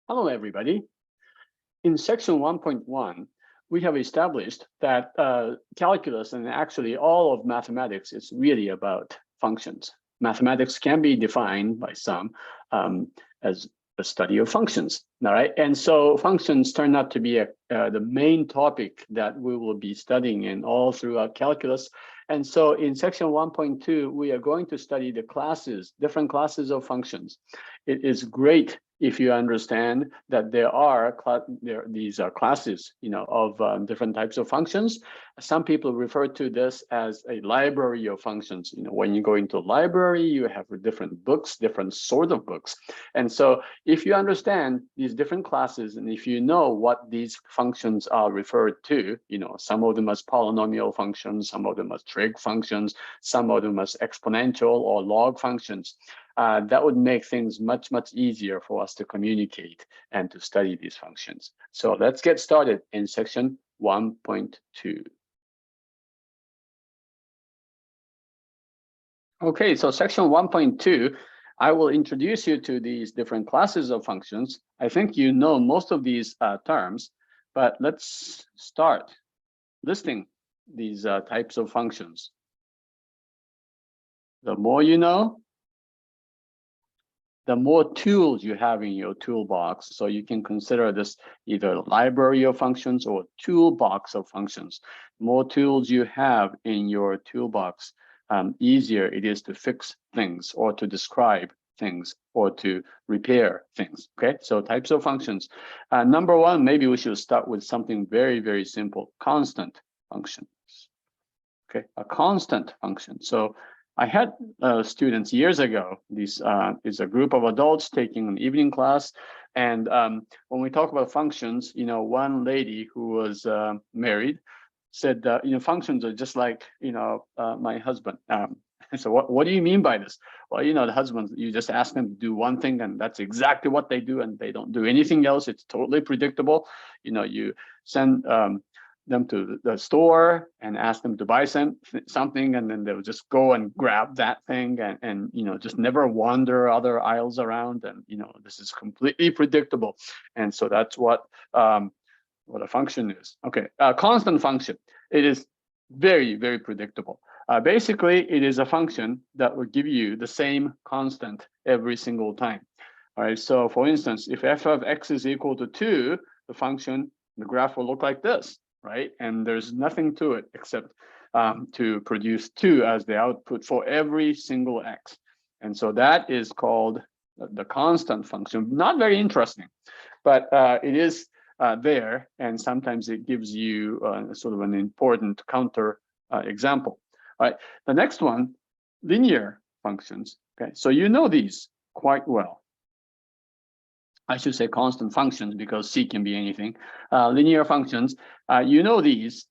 Hello, everybody. In section 1.1, we have established that calculus and actually all of mathematics is really about functions. Mathematics can be defined by some as a study of functions, all right? And so functions turn out to be the main topic that we will be studying in all throughout calculus. And so in section 1.2, we are going to study the classes, different classes of functions. It is great if you understand that these are classes, of different types of functions. Some people refer to this as a library of functions. When you go into a library, you have different books, different sort of books. And so if you understand these different classes, and if you know what these functions are referred to, some of them as polynomial functions, some of them as trig functions, some of them as exponential or log functions, that would make things much, much easier for us to communicate and to study these functions. So let's get started in section 1.2. Okay, so section 1.2, I will introduce you to these different classes of functions. I think you know most of these terms, but let's start listing these types of functions. The more you know, the more tools you have in your toolbox. So you can consider this either a library of functions or toolbox of functions. More tools you have in your toolbox, easier it is to fix things or to describe things or to repair things. Okay, so types of functions. Number one, maybe we should start with something very, very simple: constant functions. Okay, a constant function. So I had students years ago. This is a group of adults taking an evening class, and when we talk about functions, one lady who was married said, functions are just like, my husband. So what do you mean by this? Well, the husbands, you just ask them to do one thing, and that's exactly what they do, and they don't do anything else. It's totally predictable. You send them to the store and ask them to buy something, and then they'll just go and grab that thing and just never wander other aisles around, and this is completely predictable. And so that's what a function is. Okay, constant function. It is very, very predictable. Basically, it is a function that will give you the same constant every single time. All right, so for instance, if f of x is equal to 2, the function, the graph will look like this. Right? And there's nothing to it except to produce 2 as the output for every single x. And so that is called the constant function. Not very interesting, but it is there, and sometimes it gives you sort of an important counter example. All right, the next one, linear functions. Okay, so you know these quite well. I should say constant functions because C can be anything. Linear functions, you know these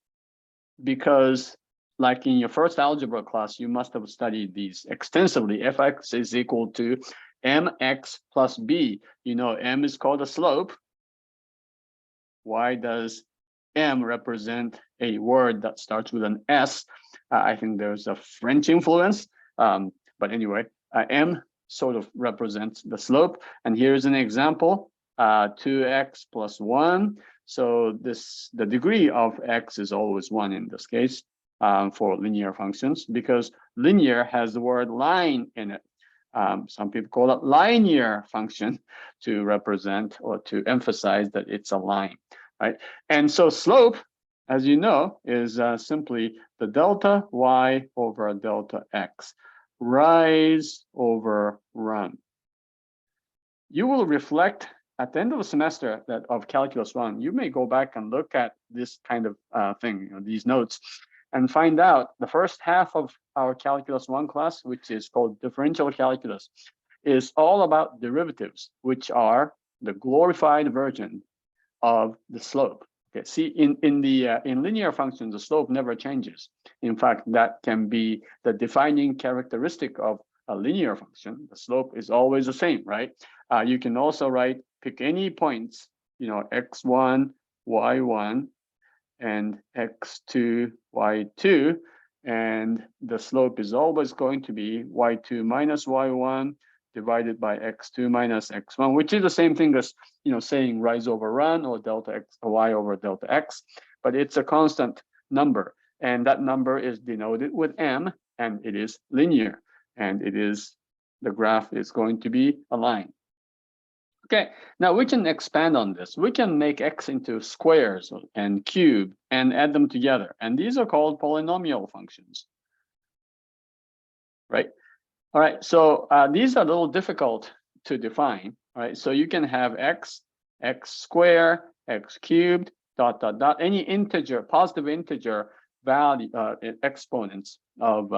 because, like in your first algebra class, you must have studied these extensively. Fx is equal to mx plus b. M is called a slope. Why does M represent a word that starts with an S? I think there's a French influence, but anyway, M sort of represents the slope. And here's an example, 2x plus 1. So the degree of x is always 1 in this case for linear functions, because linear has the word line in it. Some people call it linear function to represent or to emphasize that it's a line, right? And so slope, as you know, is simply the delta y over delta x. Rise over run. You will reflect at the end of the semester of Calculus 1, you may go back and look at this kind of thing, these notes, and find out the first half of our Calculus 1 class, which is called differential calculus, is all about derivatives, which are the glorified version of the slope. Okay, see, in linear functions, the slope never changes. In fact, that can be the defining characteristic of a linear function. The slope is always the same, right? You can also pick any points, x1, y1, and x2, y2, and the slope is always going to be y2 minus y1 divided by x2 minus x1, which is the same thing as saying rise over run or delta x or y over delta x, but it's a constant number, and that number is denoted with m, and it is linear, and the graph is going to be a line. Okay, now we can expand on this. We can make x into squares and cube and add them together, and these are called polynomial functions, right? All right, so these are a little difficult to define, right? So you can have x squared, x cubed, dot, dot, dot, any integer, positive integer value, exponents of,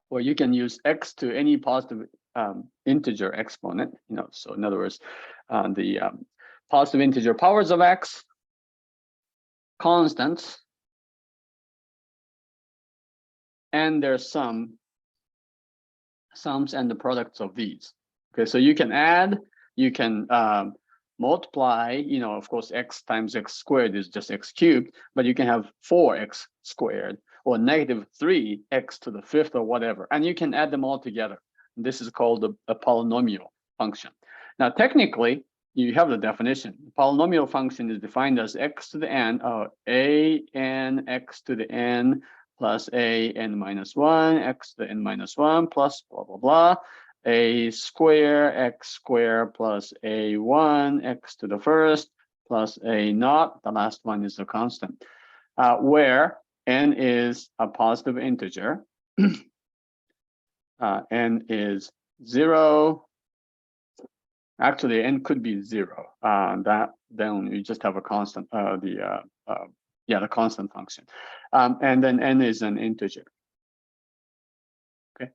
or you can use x to any positive integer exponent, so in other words, the positive integer powers of x, constants, and their sums and the products of these. Okay, so you can add, you can multiply, of course, x times x squared is just x cubed, but you can have 4x squared or negative 3x to the fifth or whatever, and you can add them all together. This is called a polynomial function. Now, technically, you have the definition. The polynomial function is defined as x to the n, a n x to the n plus a n minus 1, x to the n minus 1 plus blah, blah, blah, a square x square plus a1 x to the first plus a naught, the last one is a constant, where n is a positive integer, n is 0. Actually, n could be 0. Then you just have a constant, the constant function, and then n is an integer. Okay,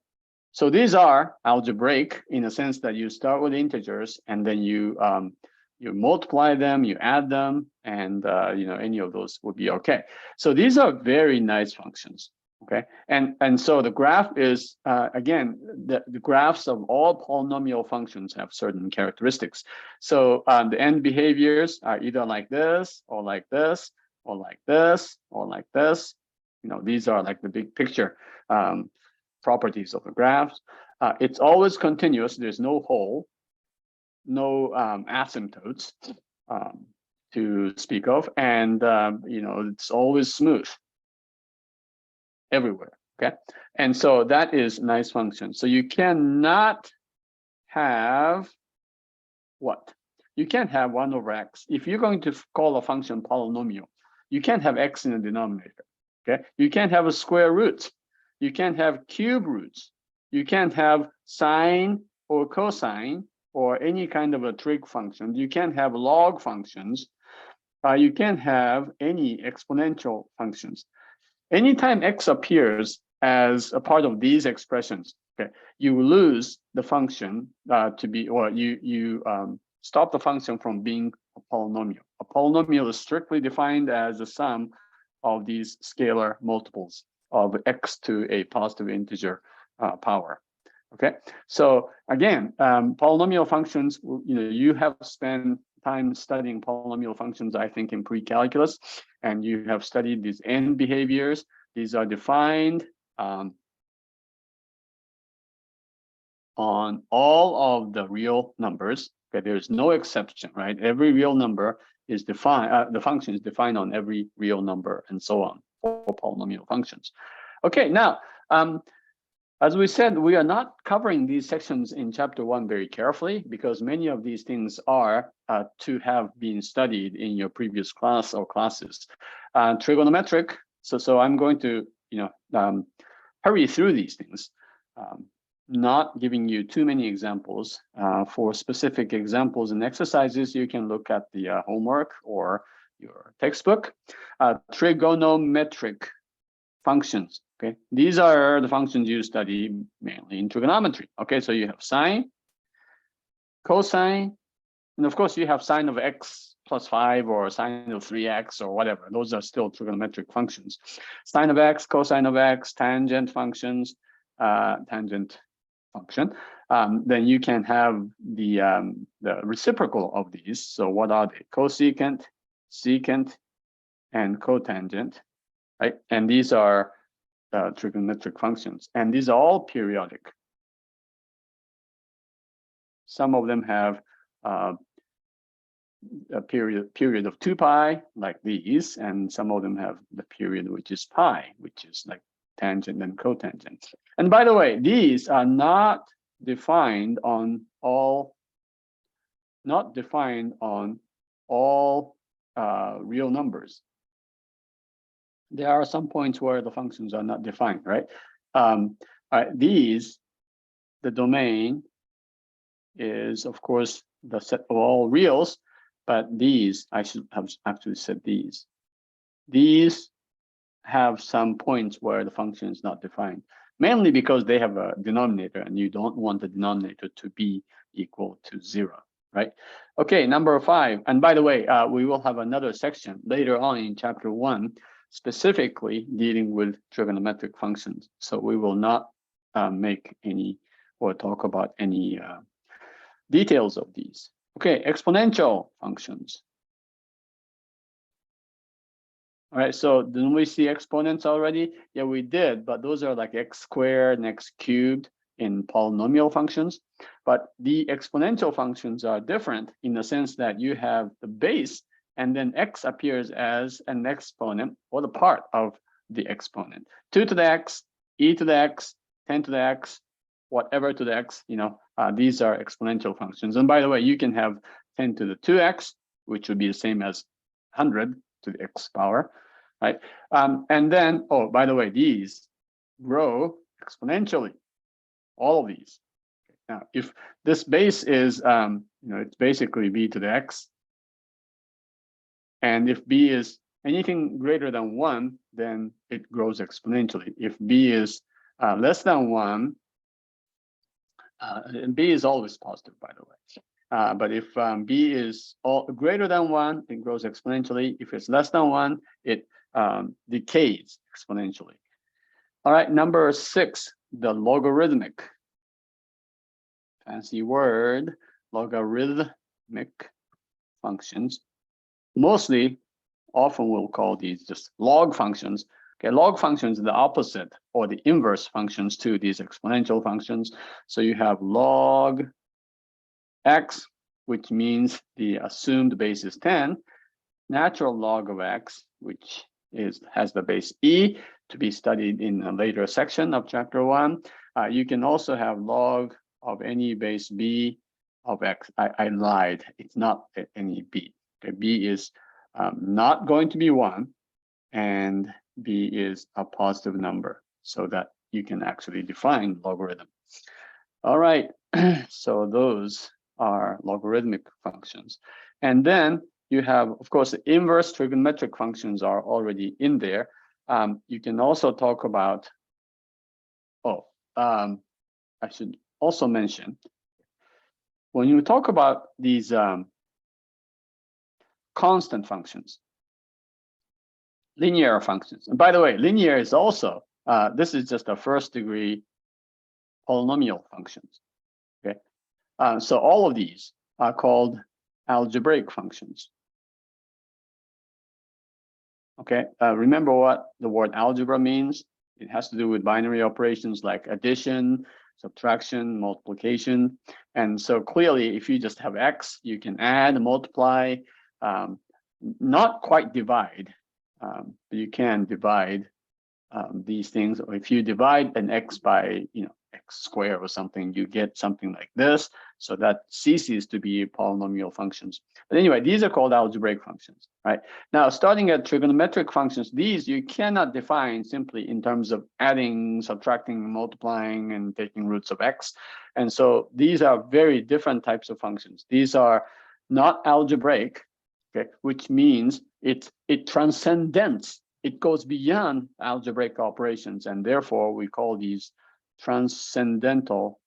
so these are algebraic in the sense that you start with integers and then you multiply them, you add them, and any of those would be okay. So these are very nice functions. Okay, and so the graph is again, the graphs of all polynomial functions have certain characteristics. So the end behaviors are either like this or like this or like this or like this. These are like the big picture properties of the graphs. It's always continuous. There's no hole, no asymptotes to speak of, and it's always smooth everywhere. Okay, and so that is nice function. So you cannot have what? You can't have 1 over x. If you're going to call a function polynomial, you can't have x in the denominator. Okay, you can't have a square root. You can't have cube roots. You can't have sine or cosine or any kind of a trig function. You can't have log functions. You can't have any exponential functions. Anytime x appears as a part of these expressions, okay, you lose the function to be, or you stop the function from being a polynomial. A polynomial is strictly defined as the sum of these scalar multiples of x to a positive integer power. Okay, so again, polynomial functions, you have spent time studying polynomial functions, I think, in pre-calculus, and you have studied these n behaviors. These are defined on all of the real numbers. Okay, there's no exception, right? Every real number is defined, the function is defined on every real number, and so on for polynomial functions. Okay, now, as we said, we are not covering these sections in chapter 1 very carefully because many of these things are to have been studied in your previous class or classes. Trigonometric, so I'm going to hurry through these things, not giving you too many examples. For specific examples and exercises, you can look at the homework or your textbook. Trigonometric functions. Okay, these are the functions you study mainly in trigonometry. Okay, so you have sine, cosine, and of course you have sine of x plus 5 or sine of 3x or whatever. Those are still trigonometric functions. Sine of x, cosine of x, tangent functions, tangent function. Then you can have the reciprocal of these. So what are they? Cosecant, secant, and cotangent, right? And these are trigonometric functions, and these are all periodic. Some of them have a period of 2 pi, like these, and some of them have the period which is pi, which is like tangent and cotangent. And by the way, these are not defined on all real numbers. There are some points where the functions are not defined, right? All right, these, the domain is, of course, the set of all reals, but these, I should have actually said these. These have some points where the function is not defined, mainly because they have a denominator, and you don't want the denominator to be equal to 0, right? Okay, number 5. And by the way, we will have another section later on in chapter 1, specifically dealing with trigonometric functions. So we will not make any or talk about any details of these. Okay, exponential functions. All right, so didn't we see exponents already? Yeah, we did, but those are like x squared and x cubed in polynomial functions. But the exponential functions are different in the sense that you have the base, and then x appears as an exponent or the part of the exponent. 2 to the x, e to the x, 10 to the x, whatever to the x, these are exponential functions. And by the way, you can have 10 to the 2x, which would be the same as 100 to the x power, right? And then, oh, by the way, these grow exponentially, all of these. Now, if this base is, it's basically b to the x, and if b is anything greater than 1, then it grows exponentially. If b is less than 1, and b is always positive, by the way. But if b is greater than 1, it grows exponentially. If it's less than 1, it decays exponentially. All right, number 6, the logarithmic. Fancy word, logarithmic functions. Often we'll call these just log functions. Okay, log functions are the opposite or the inverse functions to these exponential functions. So you have log x, which means the assumed base is 10, natural log of x, which has the base e, to be studied in a later section of chapter 1. You can also have log of any base b of x. I lied, it's not any b. Okay, b is not going to be 1, and b is a positive number, so that you can actually define logarithm. All right, so those are logarithmic functions. And then you have, of course, the inverse trigonometric functions are already in there. You can also talk about, I should also mention, when you talk about these constant functions, linear functions. And by the way, linear is also, this is just a first degree polynomial functions, okay? So all of these are called algebraic functions. Okay, remember what the word algebra means? It has to do with binary operations like addition, subtraction, multiplication. And so clearly, if you just have x, you can add, multiply, not quite divide, but you can divide these things. Or if you divide an x by, x squared or something, you get something like this. So that ceases to be polynomial functions. But anyway, these are called algebraic functions, right? Now, starting at trigonometric functions, these you cannot define simply in terms of adding, subtracting, multiplying, and taking roots of x. And so these are very different types of functions. These are not algebraic, okay, which means it transcends. It goes beyond algebraic operations, and therefore we call these transcendental,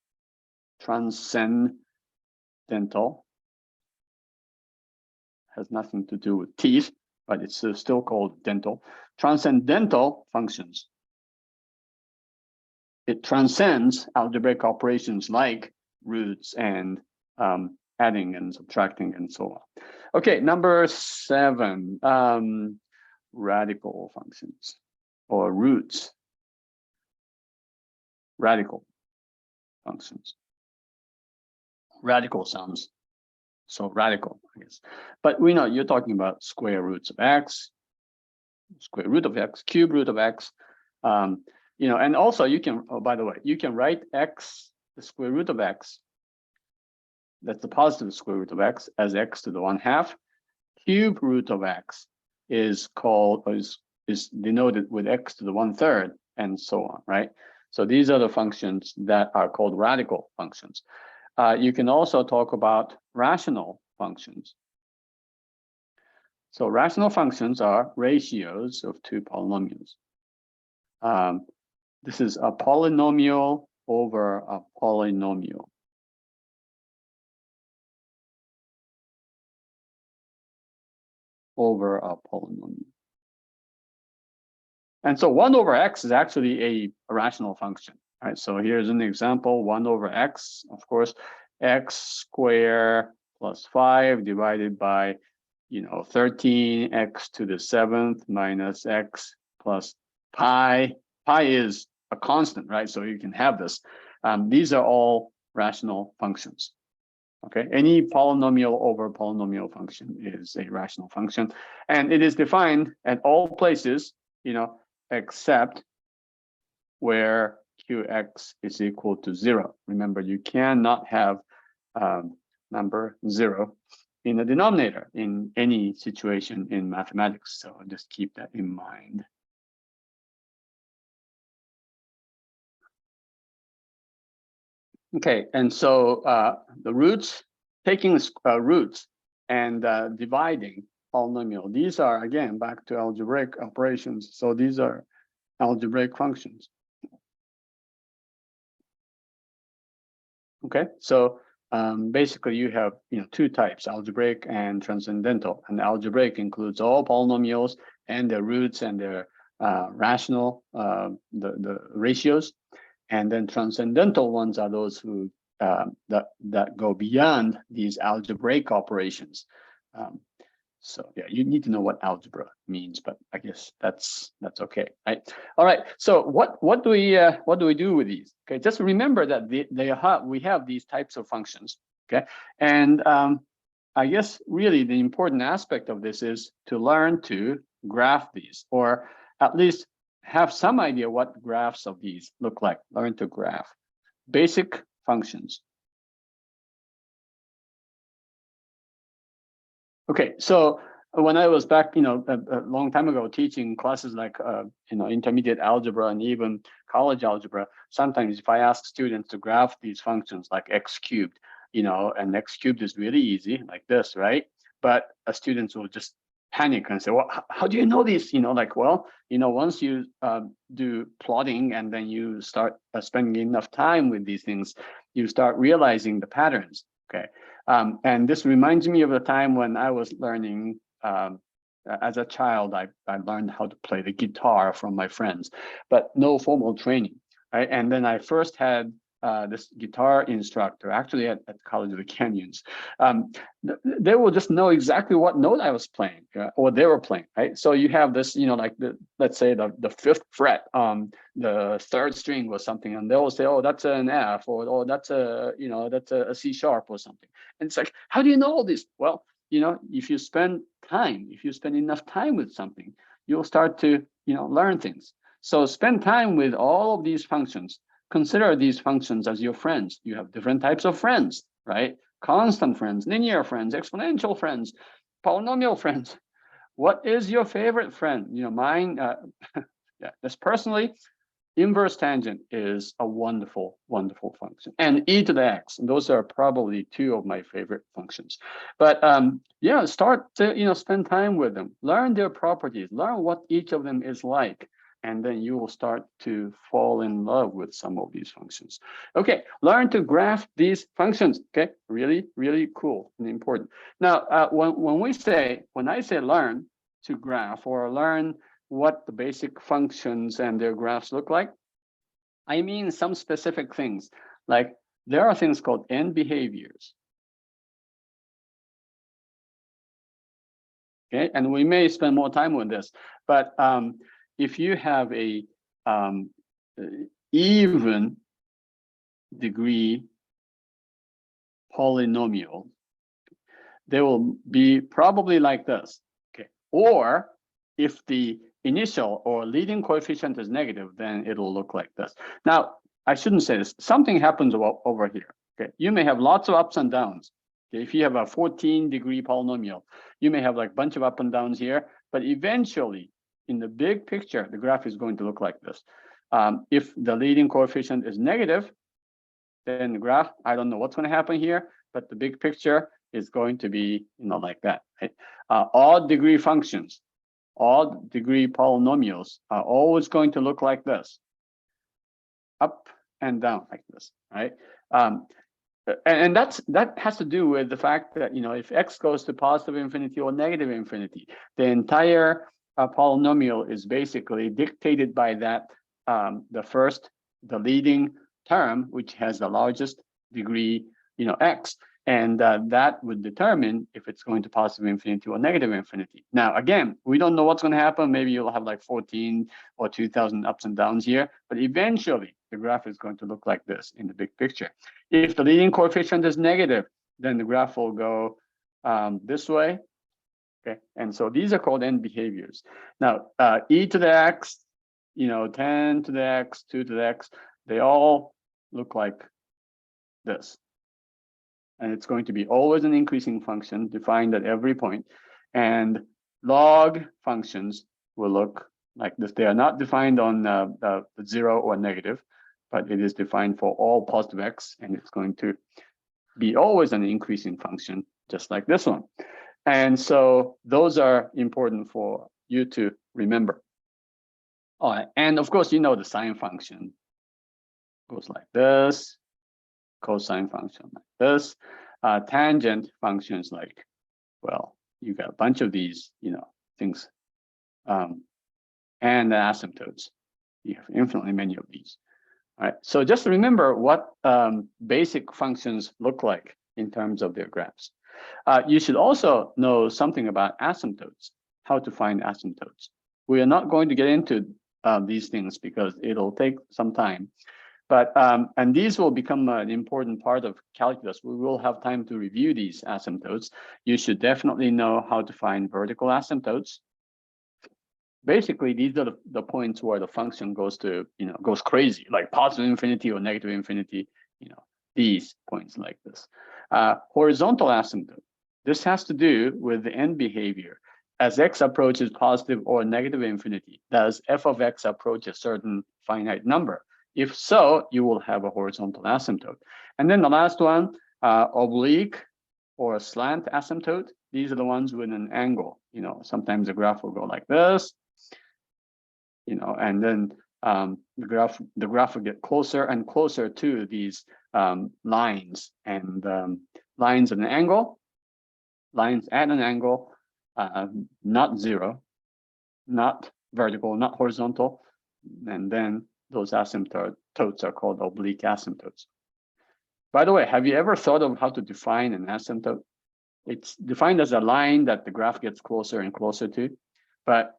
has nothing to do with teeth, but it's still called dental, transcendental functions. It transcends algebraic operations like roots and adding and subtracting and so on. Okay, number 7, radical functions or roots. Radical functions. radical sums. So radical, I guess. But we know you're talking about square roots of x, square root of x, cube root of x. You know, and also you can, oh, by the way, you can write x, the square root of x, that's the positive square root of x, as x to the 1/2. Cube root of x is called, is denoted with x to the 1/3, and so on, right? So these are the functions that are called radical functions. You can also talk about rational functions. So rational functions are ratios of two polynomials. This is a polynomial over a polynomial. Over a polynomial. And so 1 over x is actually a rational function. Right, so here's an example, 1 over x, of course, x squared plus 5 divided by, you know, 13 x to the 7th minus x plus pi. Pi is a constant, right? So you can have this. These are all rational functions. Okay, any polynomial over polynomial function is a rational function, and it is defined at all places, you know, except where qx is equal to 0. Remember, you cannot have number 0 in the denominator in any situation in mathematics. So just keep that in mind. Okay, and so the roots, taking roots and dividing polynomial, these are, again, back to algebraic operations. So these are algebraic functions. Okay, so basically you have, you know, two types, algebraic and transcendental. And algebraic includes all polynomials and their roots and their rational, the ratios. And then transcendental ones are those who that go beyond these algebraic operations. So yeah, you need to know what algebra means, but I guess that's okay, right? All right. So what do we do with these? Okay, just remember that we have these types of functions. Okay, and I guess really the important aspect of this is to learn to graph these, or at least have some idea what graphs of these look like. Learn to graph basic functions. Okay, so when I was back, you know, a long time ago, teaching classes like, you know, intermediate algebra and even college algebra, sometimes if I ask students to graph these functions like x cubed, you know, and x cubed is really easy, like this, right? But students will just panic and say, well, how do you know these? You know, like, well, you know, once you do plotting and then you start spending enough time with these things, you start realizing the patterns. Okay, and this reminds me of the time when I was learning. As a child, I learned how to play the guitar from my friends, but no formal training. Right, and then I first had this guitar instructor, actually at College of the Canyons. They will just know exactly what note I was playing, or they were playing, right? So you have this, you know, like let's say the 5th fret, the 3rd string was something, and they will say, oh, that's an F, or oh, that's a, you know, that's a C sharp or something. And it's like, how do you know all this? Well, you know, if you spend enough time with something, you'll start to, you know, learn things. So spend time with all of these functions. Consider these functions as your friends. You have different types of friends, right? Constant friends, linear friends, exponential friends, polynomial friends. What is your favorite friend? You know, mine, yeah, just personally, inverse tangent is a wonderful, wonderful function. And e to the x, those are probably 2 of my favorite functions. But yeah, start to, you know, spend time with them, learn their properties, learn what each of them is like, and then you will start to fall in love with some of these functions. Okay, learn to graph these functions. Okay, really, really cool and important. Now, when I say learn to graph, or learn what the basic functions and their graphs look like, I mean some specific things. Like there are things called end behaviors. Okay, and we may spend more time with this, but if you have a even degree polynomial, they will be probably like this, okay? Or if the initial or leading coefficient is negative, then it'll look like this. Now, I shouldn't say this. Something happens over here, okay? You may have lots of ups and downs. Okay? If you have a 14-degree polynomial, you may have like a bunch of up and downs here, but eventually, in the big picture, the graph is going to look like this. If the leading coefficient is negative, then the graph, I don't know what's going to happen here, but the big picture is going to be, like that. Right? Odd degree functions, odd degree polynomials are always going to look like this, up and down like this, right? And that has to do with the fact that, if x goes to positive infinity or negative infinity, the entire polynomial is basically dictated by that, the leading term, which has the largest degree, x, and that would determine if it's going to positive infinity or negative infinity. Now, again, we don't know what's going to happen. Maybe you'll have like 14 or 2,000 ups and downs here, but eventually the graph is going to look like this in the big picture. If the leading coefficient is negative, then the graph will go this way. Okay, and so these are called end behaviors. Now, e to the x, 10 to the x, 2 to the x, they all look like this. And it's going to be always an increasing function defined at every point. And log functions will look like this. They are not defined on the 0 or negative, but it is defined for all positive x, and it's going to be always an increasing function, just like this one. And so those are important for you to remember. All right, and of course, the sine function goes like this, cosine function like this, tangent functions like, well, you got a bunch of these, things, and the asymptotes. You have infinitely many of these. All right, so just remember what basic functions look like in terms of their graphs. You should also know something about asymptotes, how to find asymptotes. We are not going to get into these things because it'll take some time. But and these will become an important part of calculus. We will have time to review these asymptotes. You should definitely know how to find vertical asymptotes. Basically, these are the points where the function goes crazy, like positive infinity or negative infinity, these points like this. Horizontal asymptote. This has to do with the end behavior. As x approaches positive or negative infinity, does f of x approach a certain finite number? If so, you will have a horizontal asymptote. And then the last one, oblique or slant asymptote. These are the ones with an angle. Sometimes the graph will go like this, and then the graph will get closer and closer to these lines, and lines at an angle, not zero, not vertical, not horizontal, and then those asymptotes are called oblique asymptotes. By the way, have you ever thought of how to define an asymptote? It's defined as a line that the graph gets closer and closer to. But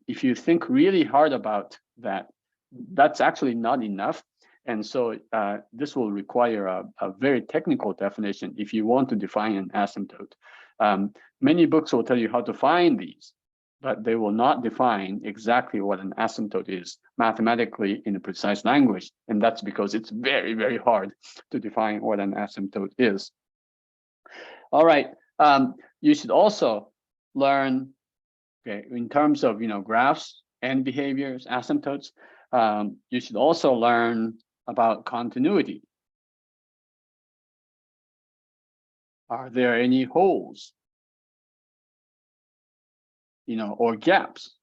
if you think really hard about that, that's actually not enough. And so this will require a very technical definition if you want to define an asymptote. Many books will tell you how to find these, but they will not define exactly what an asymptote is mathematically in a precise language. And that's because it's very, very hard to define what an asymptote is. All right, you should also learn, okay, in terms of graphs and behaviors, asymptotes, you should also learn about continuity. Are there any holes? Or gaps.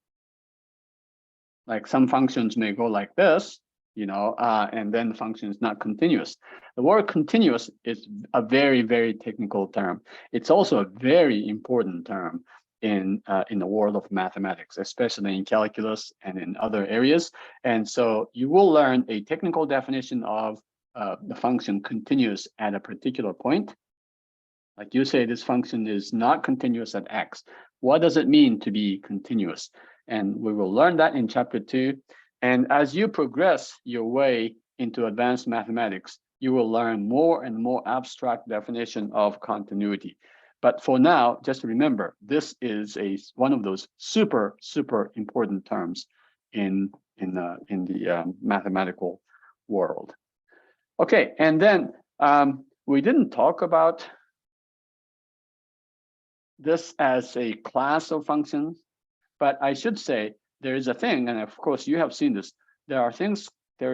Like some functions may go like this, and then the function is not continuous. The word continuous is a very, very technical term. It's also a very important term in the world of mathematics, especially in calculus and in other areas. And so you will learn a technical definition of the function continuous at a particular point. Like you say, this function is not continuous at x. What does it mean to be continuous? And we will learn that in chapter 2. And as you progress your way into advanced mathematics, you will learn more and more abstract definition of continuity. But for now, just remember, this is one of those super important terms in the mathematical world. Okay, and then we didn't talk about this as a class of functions, but I should say there is a thing, and of course you have seen this. There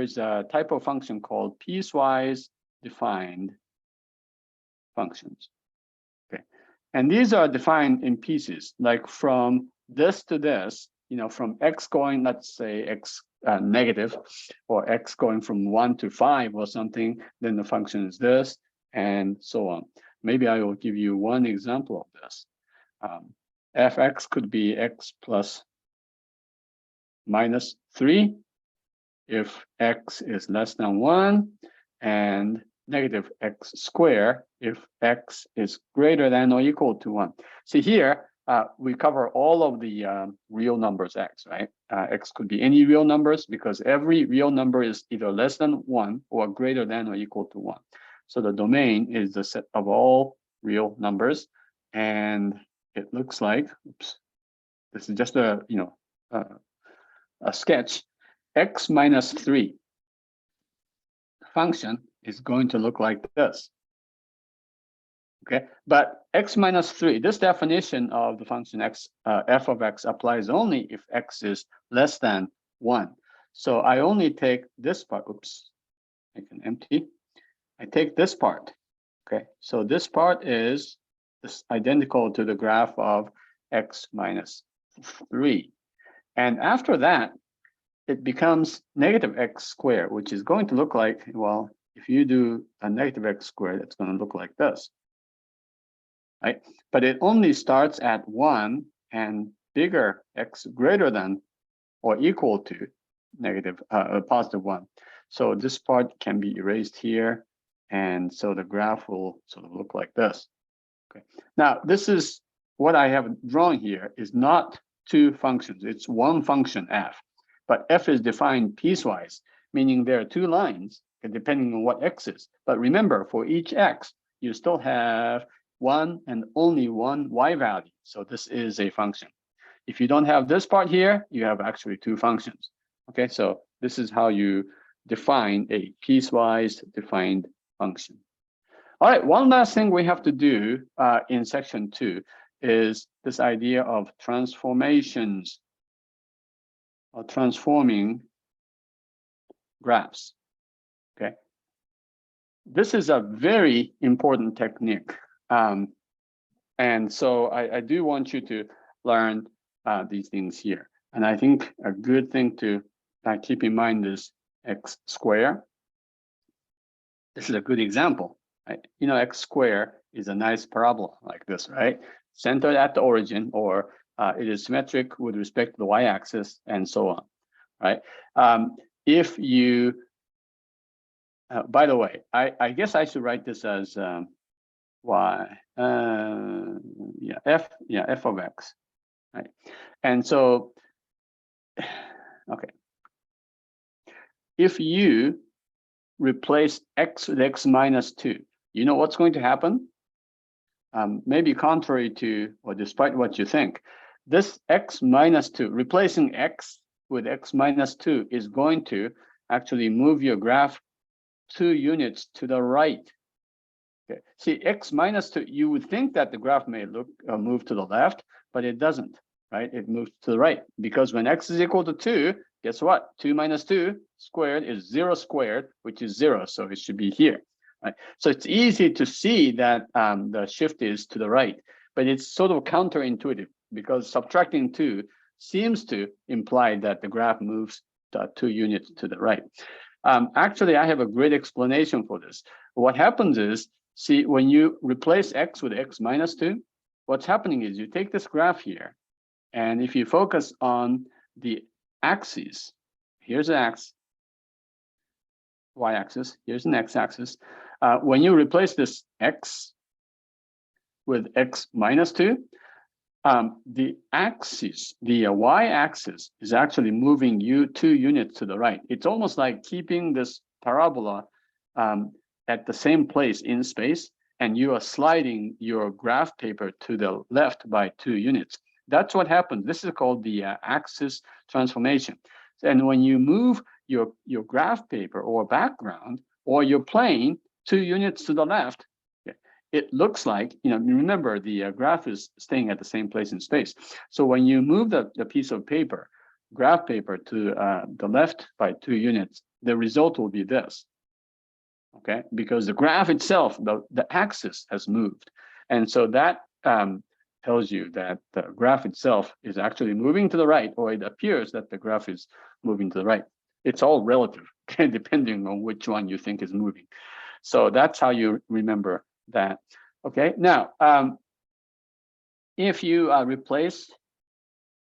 is a type of function called piecewise defined functions. Okay, and these are defined in pieces, like from this to this. From x going, let's say x negative, or x going from 1 to 5 or something, then the function is this, and so on. Maybe I will give you one example of this. Fx could be x plus minus 3 if x is less than 1, and negative x squared if x is greater than or equal to 1. See here, we cover all of the real numbers x, right? X could be any real numbers because every real number is either less than 1 or greater than or equal to 1. So the domain is the set of all real numbers, and it looks like, oops, this is just a sketch. X minus 3 function is going to look like this. Okay, but x minus 3, this definition of the function x, f of x applies only if x is less than 1. So I only take this part, oops, make an empty. I take this part, okay? So this part is identical to the graph of x minus 3. And after that, it becomes negative x squared, which is going to look like, well, if you do a negative x squared, it's going to look like this. Right? But it only starts at 1 and bigger x greater than or equal to negative positive 1. So this part can be erased here, and so the graph will sort of look like this. Okay. Now this is what I have drawn here is not two functions; it's one function f. But f is defined piecewise, meaning there are two lines depending on what x is. But remember, for each x, you still have one and only one y value. So this is a function. If you don't have this part here, you have actually two functions. Okay, so this is how you define a piecewise defined function. All right, one last thing we have to do in section 2 is this idea of transformations, or transforming graphs. Okay, this is a very important technique. And so I do want you to learn these things here. And I think a good thing to keep in mind is x squared. This is a good example. Right? X squared is a nice parabola like this, right? Centered at the origin, or it is symmetric with respect to the y-axis, and so on, right? If you, by the way, I guess I should write this as f of x, right? And so, okay, if you replace x with x minus 2, you know what's going to happen? Maybe contrary to, or despite what you think, this x minus 2, replacing x with x minus 2 is going to actually move your graph 2 units to the right. Okay. See, x minus 2, you would think that the graph may move to the left, but it doesn't, right? It moves to the right, because when x is equal to 2, guess what? 2 minus 2 squared is 0 squared, which is 0, so it should be here, right? So it's easy to see that the shift is to the right, but it's sort of counterintuitive, because subtracting 2 seems to imply that the graph moves 2 units to the right. Actually, I have a great explanation for this. What happens is, see, when you replace x with x minus 2, what's happening is you take this graph here, and if you focus on the axes, here's an x, y-axis, here's an x-axis. When you replace this x with x minus 2, the axis, the y-axis, is actually moving you 2 units to the right. It's almost like keeping this parabola at the same place in space, and you are sliding your graph paper to the left by 2 units. That's what happens. This is called the axis transformation. And when you move your graph paper or background or your plane 2 units to the left, it looks like, remember the graph is staying at the same place in space. So when you move the piece of paper, graph paper to the left by 2 units, the result will be this. Okay, because the graph itself, the axis has moved. And so that tells you that the graph itself is actually moving to the right, or it appears that the graph is moving to the right. It's all relative, okay, depending on which one you think is moving. So that's how you remember that. Okay, now, if you replace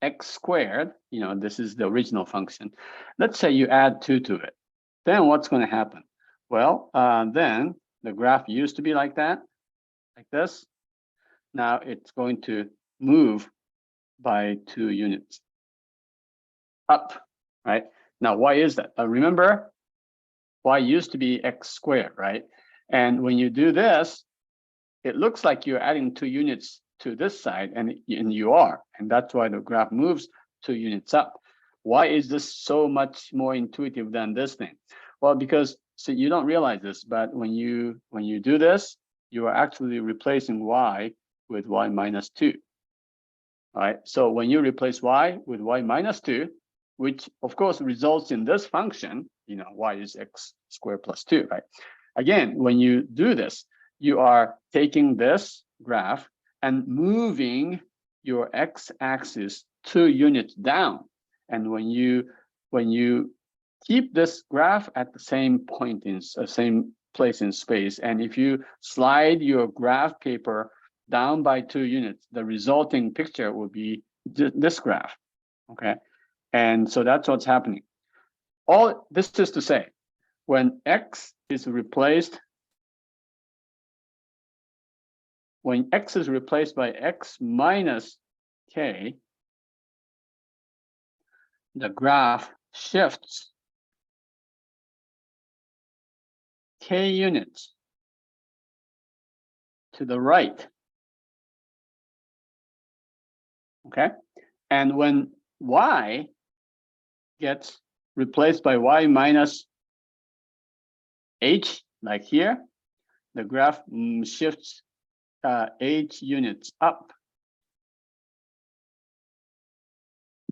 x squared, this is the original function. Let's say you add 2 to it. Then what's going to happen? Well, then the graph used to be like that, like this. Now it's going to move by 2 units up, right? Now, why is that? Remember, y used to be x squared, right? And when you do this, it looks like you're adding 2 units to this side, and you are. And that's why the graph moves 2 units up. Why is this so much more intuitive than this thing? Well, because so you don't realize this, but when you do this, you are actually replacing y with y minus 2. All right. So when you replace y with y minus 2, which of course results in this function, y is x squared plus 2, right? Again, when you do this, you are taking this graph and moving your x-axis 2 units down. And when you keep this graph at the same point in same place in space, and if you slide your graph paper down by 2 units, the resulting picture will be this graph. Okay, and so that's what's happening. All this is to say, when x is replaced by x minus k, the graph shifts k units to the right. Okay, and when y gets replaced by y minus h, like here, the graph shifts h units up.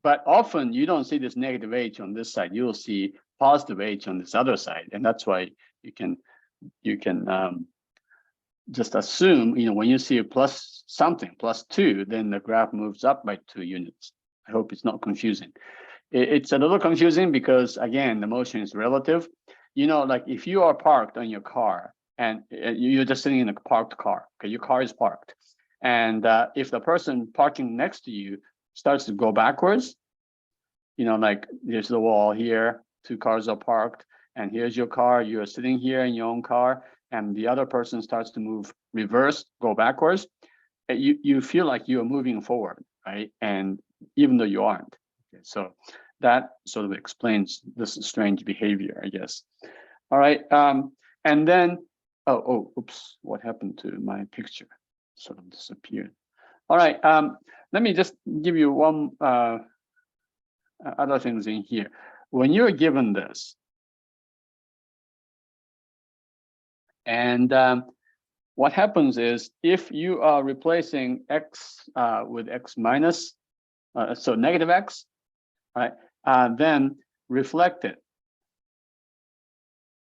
But often you don't see this negative h on this side. You will see positive h on this other side, and that's why you can just assume, when you see a plus something, plus 2, then the graph moves up by 2 units. I hope it's not confusing. It's a little confusing because, again, the motion is relative. Like if you are parked on your car and you're just sitting in a parked car, okay, your car is parked. And if the person parking next to you starts to go backwards, like there's the wall here, 2 cars are parked, and here's your car, you're sitting here in your own car, and the other person starts to move reverse, go backwards, you feel like you're moving forward, right? And even though you aren't. Okay, so that sort of explains this strange behavior, I guess. All right, and then, oops, what happened to my picture? Sort of disappeared. All right, let me just give you one other things in here. When you're given this, and what happens is if you are replacing x with x minus, so negative x, right, then reflect it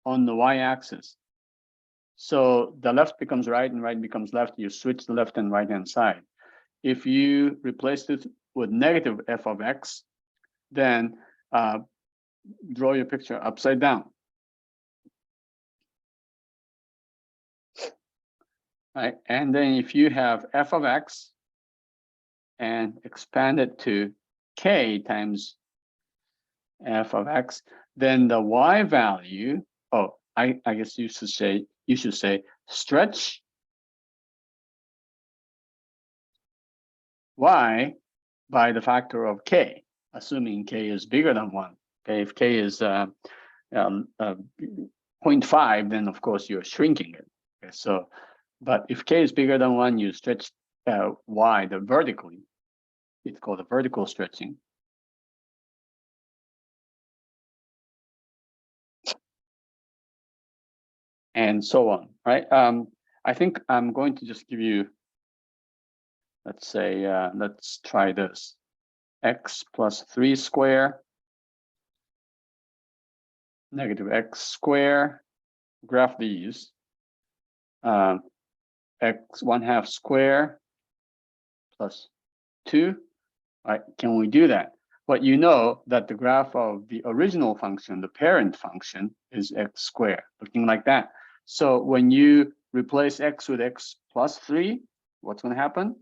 on the y-axis. So the left becomes right and right becomes left. You switch the left and right hand side. If you replace it with negative f of x, then draw your picture upside down. Right, and then if you have f of x and expand it to k times f of x, then the y value, I guess you should say stretch y by the factor of k, assuming k is bigger than 1. Okay, if k is 0.5 0.5, then of course you're shrinking it. Okay, so, but if k is bigger than 1, you stretch y vertically. It's called a vertical stretching. And so on, right? I think I'm going to just give you, let's say, let's try this. X plus 3 square, negative x square, graph these. X 1/2 square plus 2, right? Can we do that? But you know that the graph of the original function, the parent function, is x squared, looking like that. So when you replace x with x plus 3, what's going to happen?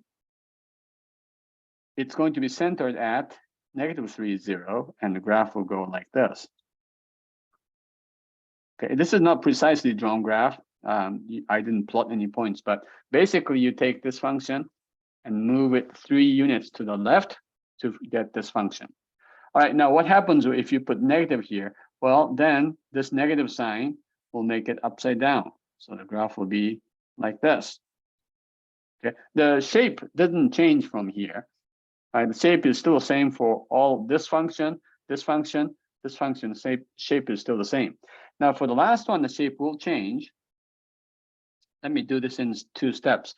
It's going to be centered at negative 3, 0, and the graph will go like this. Okay, this is not precisely drawn graph. I didn't plot any points, but basically you take this function and move it 3 units to the left to get this function. All right, now what happens if you put negative here? Well, then this negative sign will make it upside down. So the graph will be like this. Okay, the shape didn't change from here. The shape is still the same for all this function, this function, this function. The shape is still the same. Now for the last one, the shape will change. Let me do this in 2 steps.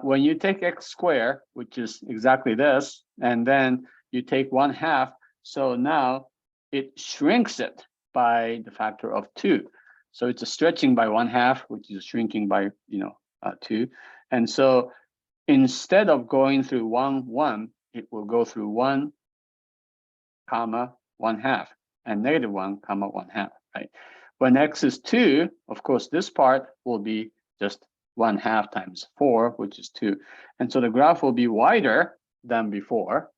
When you take x squared, which is exactly this, and then you take 1/2, so now it shrinks it by the factor of 2. So it's a stretching by 1/2, which is shrinking by 2. And so instead of going through 1, 1, it will go through 1, comma 1/2, and negative 1, comma 1/2, right? When x is 2, of course, this part will be just 1/2 times 4, which is 2. And so the graph will be wider than before.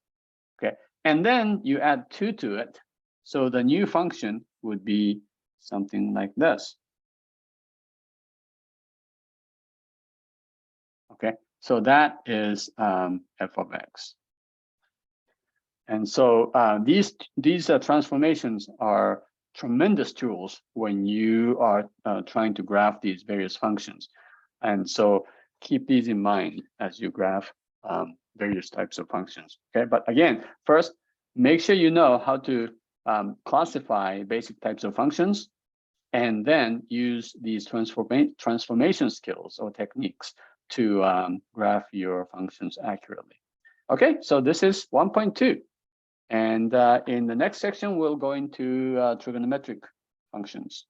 Okay, and then you add 2 to it. So the new function would be something like this. Okay, so that is f of x. And so these transformations are tremendous tools when you are trying to graph these various functions. And so keep these in mind as you graph various types of functions. Okay, but again, first, make sure you know how to classify basic types of functions, and then use these transformation skills or techniques to graph your functions accurately. Okay, so this is 1.2. And in the next section, we'll go into trigonometric functions.